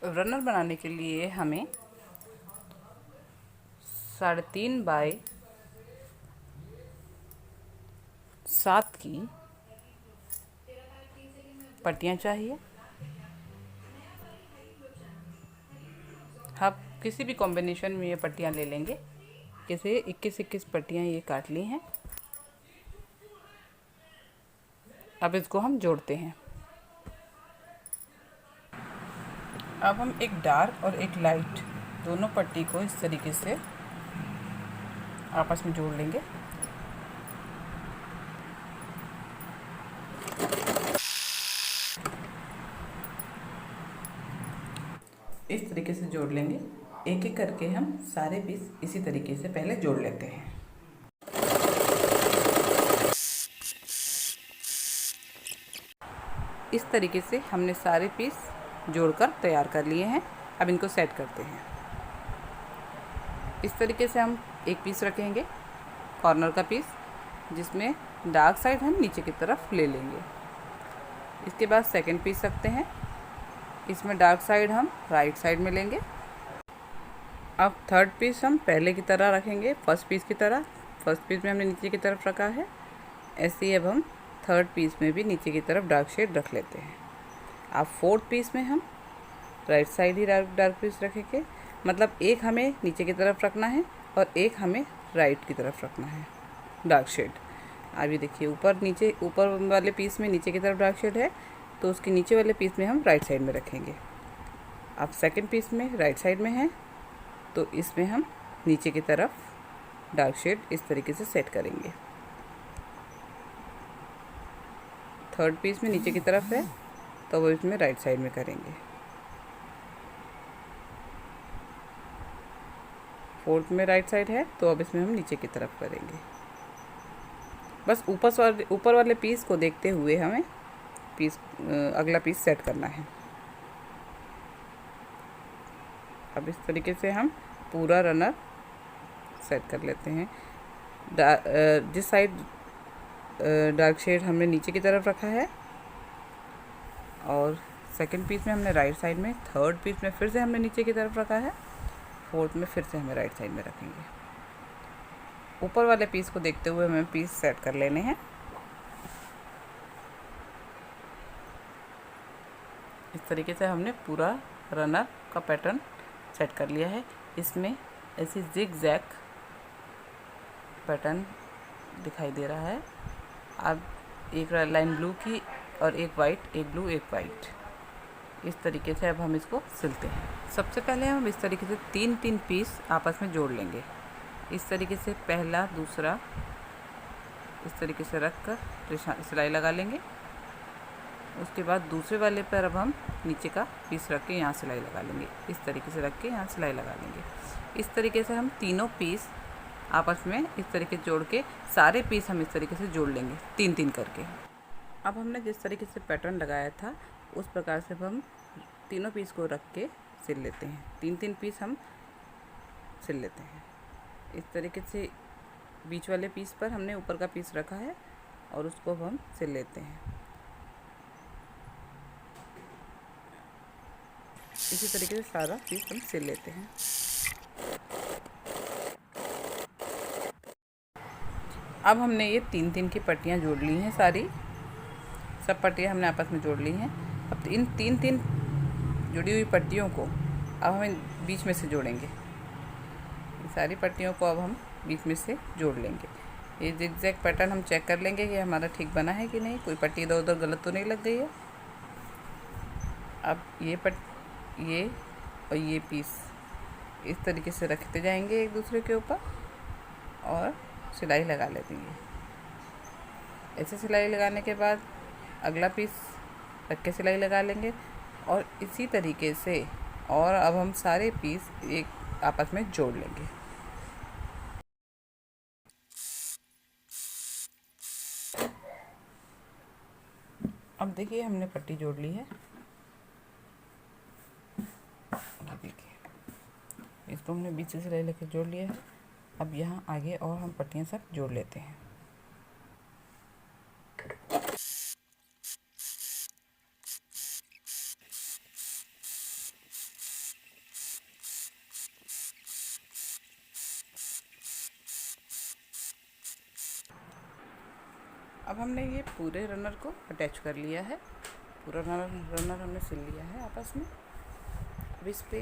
Runner बनाने के लिए हमें 3.5 बाई 7 की पट्टियाँ चाहिए। आप किसी भी कॉम्बिनेशन में ये पट्टियाँ ले लेंगे। जैसे 21 पट्टियाँ ये काट ली हैं। अब इसको हम जोड़ते हैं। अब हम एक डार्क और एक लाइट दोनों पट्टी को इस तरीके से आपस में जोड़ लेंगे। इस तरीके से जोड़ लेंगे। एक एक करके हम सारे पीस इसी तरीके से पहले जोड़ लेते हैं। इस तरीके से हमने सारे पीस जोड़कर तैयार कर लिए हैं। अब इनको सेट करते हैं। इस तरीके से हम एक पीस रखेंगे, कॉर्नर का पीस, जिसमें डार्क साइड हम नीचे की तरफ ले लेंगे। इसके बाद सेकंड पीस रखते हैं, इसमें डार्क साइड हम राइट साइड में लेंगे। अब थर्ड पीस हम पहले की तरह रखेंगे, फर्स्ट पीस की तरह। फर्स्ट पीस में हमने नीचे की तरफ रखा है, ऐसे ही अब हम थर्ड पीस में भी नीचे की तरफ डार्क शेड रख लेते हैं। अब फोर्थ पीस में हम राइट साइड ही डार्क पीस रखेंगे, मतलब एक हमें नीचे की तरफ रखना है और एक हमें राइट की तरफ रखना है डार्क शेड। अब ये देखिए ऊपर वाले पीस में नीचे की तरफ डार्क शेड है, तो उसके नीचे वाले पीस में हम राइट साइड में रखेंगे। अब सेकंड पीस में राइट साइड में है, तो इसमें हम नीचे की तरफ डार्क शेड इस तरीके से सेट करेंगे। थर्ड पीस में नीचे की तरफ है, तो वो इसमें राइट साइड में करेंगे। फोर्थ में राइट साइड है, तो अब इसमें हम नीचे की तरफ करेंगे। बस ऊपर वाले पीस को देखते हुए हमें अगला पीस सेट करना है। अब इस तरीके से हम पूरा रनर सेट कर लेते हैं। जिस साइड डार्क शेड हमने नीचे की तरफ रखा है और सेकंड पीस में हमने राइट साइड में, थर्ड पीस में फिर से हमने नीचे की तरफ रखा है, फोर्थ में फिर से हमें राइट साइड में रखेंगे। ऊपर वाले पीस को देखते हुए हमें पीस सेट कर लेने हैं। इस तरीके से हमने पूरा रनर का पैटर्न सेट कर लिया है। इसमें ऐसी जिग जैग पैटर्न दिखाई दे रहा है। अब एक लाइन ब्लू की और एक वाइट, एक ब्लू एक वाइट, इस तरीके से अब हम इसको सिलते हैं। सबसे पहले हम इस तरीके से 3-3 पीस आपस में जोड़ लेंगे। इस तरीके से पहला दूसरा इस तरीके से रख कर सिलाई लगा लेंगे। उसके बाद दूसरे वाले पर अब हम नीचे का पीस रख के यहाँ सिलाई लगा लेंगे। इस तरीके से रख के यहाँ सिलाई लगा लेंगे। इस तरीके से हम तीनों पीस आपस में इस तरीके से जोड़ के सारे पीस हम इस तरीके से जोड़ लेंगे 3-3 करके। अब हमने जिस तरीके से पैटर्न लगाया था उस प्रकार से अब हम तीनों पीस को रख के सिल लेते हैं। 3-3 पीस हम सिल लेते हैं। इस तरीके से बीच वाले पीस पर हमने ऊपर का पीस रखा है और उसको अब हम सिल लेते हैं। इसी तरीके से सारा पीस हम सिल लेते हैं। अब हमने ये 3-3 की पट्टियाँ जोड़ ली हैं, सारी सब पट्टियाँ हमने आपस में जोड़ ली हैं। अब इन 3-3 जुड़ी हुई पट्टियों को अब हम बीच में से जोड़ेंगे। सारी पट्टियों को अब हम बीच में से जोड़ लेंगे। ये जिगजैग पैटर्न हम चेक कर लेंगे कि हमारा ठीक बना है कि नहीं, कोई पट्टी इधर उधर गलत तो नहीं लग गई है। अब ये और ये पीस इस तरीके से रखते जाएंगे एक दूसरे के ऊपर और सिलाई लगा लेंगे। ऐसे सिलाई लगाने के बाद अगला पीस रख के सिलाई लगा लेंगे और इसी तरीके से और अब हम सारे पीस एक आपस में जोड़ लेंगे। अब देखिए हमने पट्टी जोड़ ली है। देखिए इसको हमने बीच से सिलाई लेकर जोड़ लिया है। अब यहाँ आगे और हम पट्टियाँ सब जोड़ लेते हैं। अब हमने ये पूरे रनर को अटैच कर लिया है, पूरा रनर हमने सिल लिया है आपस में। अब इस पे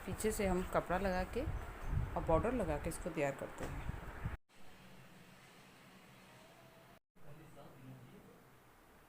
पीछे से हम कपड़ा लगा के और बॉर्डर लगा के इसको तैयार करते हैं।